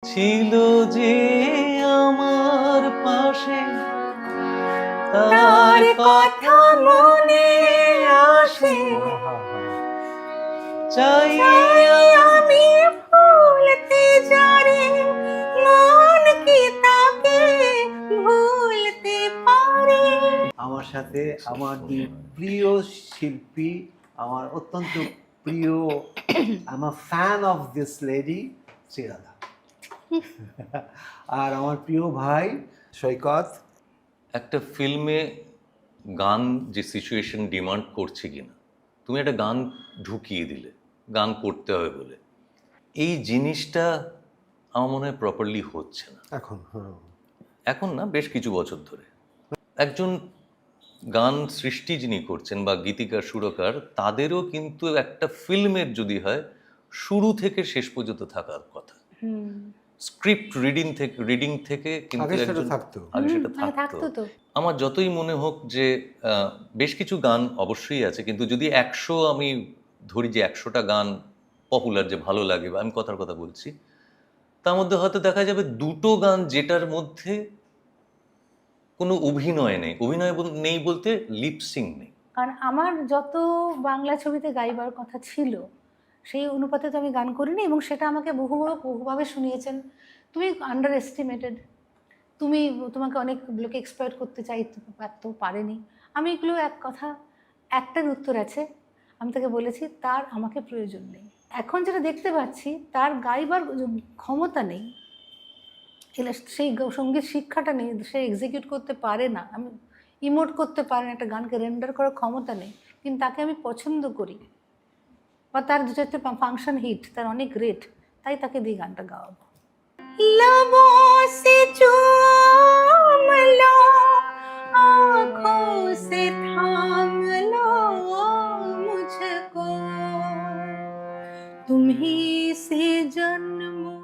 ছিল যে আমার পাশে তার কথা মনে আসে, চাই চাই আমি ভুলতে জানি, মন কি তাকে ভুলতে পারে। আমার সাথে আমার দুই প্রিয় শিল্পী, আমার অত্যন্ত প্রিয়, I am a fan of this lady Shriradha, আর আমার প্রিয় ভাই সৈকত। একটা ফিল্মে গান যে সিচুয়েশন ডিমান্ড করছে কিনা, তুমি একটা গান ঢুকিয়ে দিলে, গান করতে হবে বলে, এই জিনিসটা আমার মনে হয় প্রপারলি হচ্ছে না এখন এখন না, বেশ কিছু বছর ধরে। একজন গান সৃষ্টি যিনি করছেন বা গীতিকার সুরকার, তাদেরও কিন্তু একটা ফিল্মের যদি হয় শুরু থেকে শেষ পর্যন্ত থাকার কথা। স্ক্রিপ্ট রিডিং থেকে কিন্তু আগে সেটা একজন থাকতো। আগে সেটা আগে থাকতো। থাকতো তো। আমার যতই মনে হোক যে বেশ কিছু গান অবশ্যই আছে, কিন্তু যদি 100 আমি ধরি যে 100টা গান পপুলার যে ভালো লাগে, বা আমি কথার কথা বলছি, তার মধ্যে হয়তো দেখা যাবে দুটো গান যেটার মধ্যে কোনো অভিনয় নেই, নেই বলতে লিপসিং নেই। কারণ আমার যত বাংলা ছবিতে গাইবার কথা ছিল সেই অনুপাতে তো আমি গান করিনি, এবং সেটা আমাকে বহুভাবে শুনিয়েছেন, তুমি আন্ডার এস্টিমেটেড, তোমাকে অনেক লোকে এক্সপ্লয়েট করতে পারতেও পারেনি। আমি এগুলো একটার উত্তর আছে, আমি তাকে বলেছি তার আমাকে প্রয়োজন নেই। এখন যেটা দেখতে পাচ্ছি, তার গাইবার ক্ষমতা নেই, সেই সঙ্গীত শিক্ষাটা নেই, সে এক্সিকিউট করতে পারে না, আমি ইমোট করতে পারে না, একটা গানকে রেন্ডার করার ক্ষমতা নেই, কিন্তু তাকে আমি পছন্দ করি, বা তার দু চারটে ফাংশন হিট তার অনেক গ্রেট, তাই তাকে দিয়ে গানটা গাওয়াবো। लबों से चूम लो, आँखों से थाम लो मुझको, तुम ही से जन्म